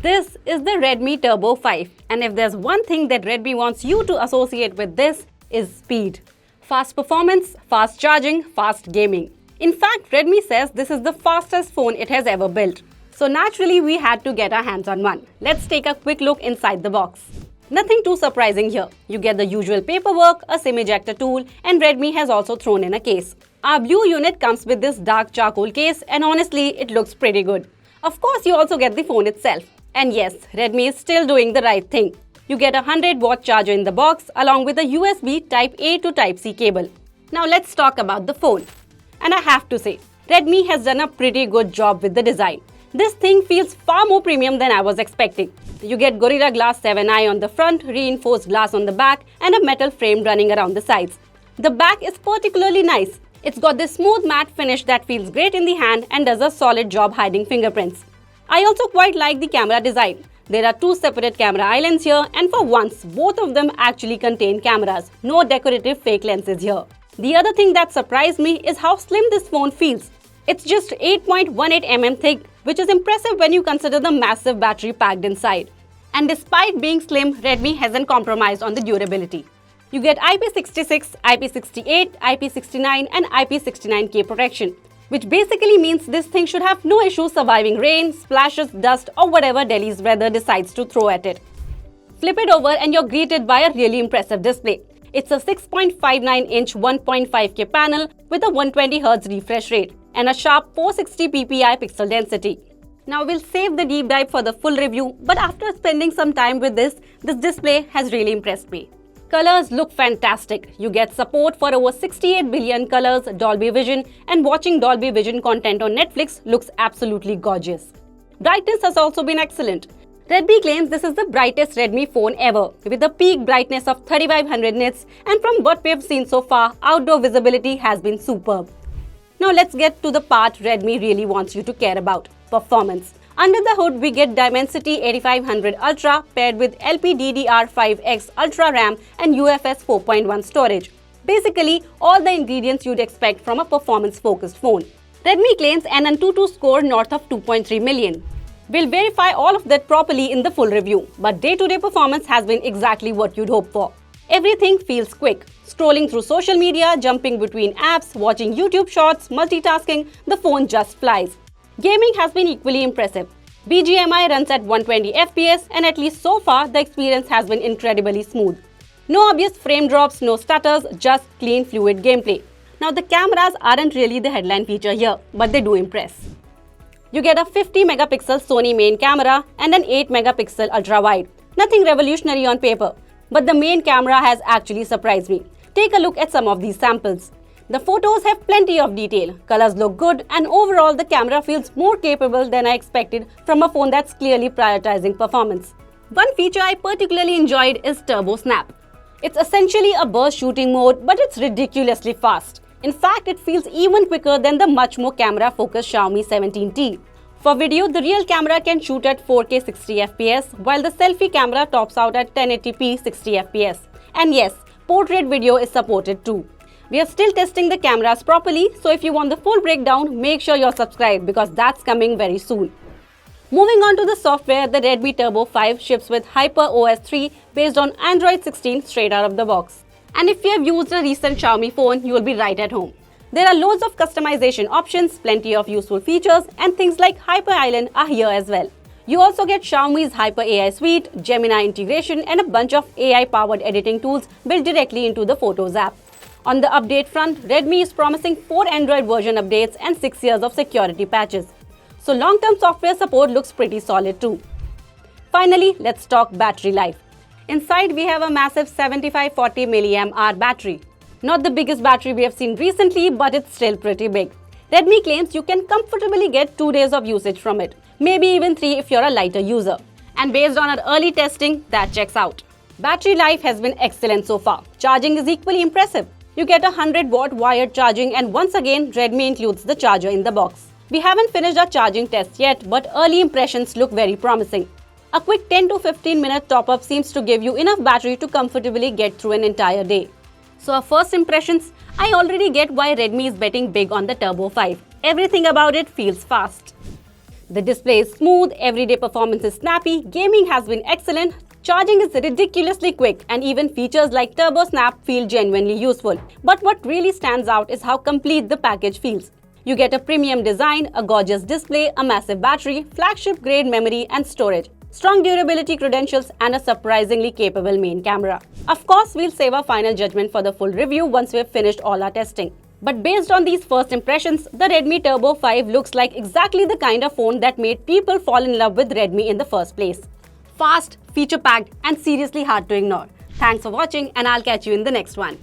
This is the Redmi Turbo 5, and if there's one thing that Redmi wants you to associate with this is speed. Fast performance, fast charging, fast gaming. In fact, Redmi says this is the fastest phone it has ever built. So naturally, we had to get our hands on one. Let's take a quick look inside the box. Nothing too surprising here. You get the usual paperwork, a SIM ejector tool, and Redmi has also thrown in a case. Our blue unit comes with this dark charcoal case, and honestly, it looks pretty good. Of course, you also get the phone itself. And yes, Redmi is still doing the right thing. You get a 100-watt charger in the box along with a USB Type-A to Type-C cable. Now let's talk about the phone. And I have to say, Redmi has done a pretty good job with the design. This thing feels far more premium than I was expecting. You get Gorilla Glass 7i on the front, reinforced glass on the back, and a metal frame running around the sides. The back is particularly nice. It's got this smooth matte finish that feels great in the hand and does a solid job hiding fingerprints. I also quite like the camera design. There are two separate camera islands here, and for once, both of them actually contain cameras. No decorative fake lenses here. The other thing that surprised me is how slim this phone feels. It's just 8.18 mm thick, which is impressive when you consider the massive battery packed inside. And despite being slim, Redmi hasn't compromised on the durability. You get IP66, IP68, IP69 and IP69K protection, which basically means this thing should have no issue surviving rain, splashes, dust or whatever Delhi's weather decides to throw at it. Flip it over and you're greeted by a really impressive display. It's a 6.59-inch 1.5K panel with a 120Hz refresh rate and a sharp 460 ppi pixel density. Now we'll save the deep dive for the full review, but after spending some time with this display has really impressed me. Colors look fantastic. You get support for over 68 billion colors, Dolby Vision, and watching Dolby Vision content on Netflix looks absolutely gorgeous. Brightness has also been excellent. Redmi claims this is the brightest Redmi phone ever, with a peak brightness of 3500 nits, and from what we have seen so far, outdoor visibility has been superb. Now let's get to the part Redmi really wants you to care about: performance. Under the hood, we get Dimensity 8500 Ultra paired with LPDDR5X Ultra RAM and UFS 4.1 storage. Basically, all the ingredients you'd expect from a performance-focused phone. Redmi claims an Antutu score north of 2.3 million. We'll verify all of that properly in the full review, but day-to-day performance has been exactly what you'd hope for. Everything feels quick. Scrolling through social media, jumping between apps, watching YouTube shorts, multitasking, the phone just flies. Gaming has been equally impressive. BGMI runs at 120 FPS and at least so far the experience has been incredibly smooth. No obvious frame drops, no stutters, just clean fluid gameplay. Now the cameras aren't really the headline feature here, but they do impress. You get a 50 megapixel Sony main camera and an 8 megapixel ultra wide. Nothing revolutionary on paper, but the main camera has actually surprised me. Take a look at some of these samples. The photos have plenty of detail, colors look good, and overall the camera feels more capable than I expected from a phone that's clearly prioritizing performance. One feature I particularly enjoyed is Turbo Snap. It's essentially a burst shooting mode, but it's ridiculously fast. In fact, it feels even quicker than the much more camera-focused Xiaomi 17T. For video, the real camera can shoot at 4K 60 FPS, while the selfie camera tops out at 1080p 60 FPS. And yes, portrait video is supported too. We are still testing the cameras properly, so if you want the full breakdown, make sure you're subscribed because that's coming very soon. Moving on to the software, the Redmi Turbo 5 ships with HyperOS 3 based on Android 16 straight out of the box. And if you have used a recent Xiaomi phone, you will be right at home. There are loads of customization options, plenty of useful features, and things like Hyper Island are here as well. You also get Xiaomi's Hyper AI suite, Gemini integration, and a bunch of AI-powered editing tools built directly into the Photos app. On the update front, Redmi is promising 4 Android version updates and 6 years of security patches. So long-term software support looks pretty solid too. Finally, let's talk battery life. Inside, we have a massive 7540 mAh battery. Not the biggest battery we have seen recently, but it's still pretty big. Redmi claims you can comfortably get 2 days of usage from it, maybe even 3 if you're a lighter user. And based on our early testing, that checks out. Battery life has been excellent so far. Charging is equally impressive. You get a 100-watt wired charging, and once again, Redmi includes the charger in the box. We haven't finished our charging test yet, but early impressions look very promising. A quick 10 to 15 minute top-up seems to give you enough battery to comfortably get through an entire day. So our first impressions, I already get why Redmi is betting big on the Turbo 5. Everything about it feels fast. The display is smooth, everyday performance is snappy, gaming has been excellent, charging is ridiculously quick, and even features like Turbo Snap feel genuinely useful. But what really stands out is how complete the package feels. You get a premium design, a gorgeous display, a massive battery, flagship-grade memory and storage, strong durability credentials, and a surprisingly capable main camera. Of course, we'll save our final judgment for the full review once we've finished all our testing. But based on these first impressions, the Redmi Turbo 5 looks like exactly the kind of phone that made people fall in love with Redmi in the first place. Fast, feature-packed, and seriously hard to ignore. Thanks for watching, and I'll catch you in the next one.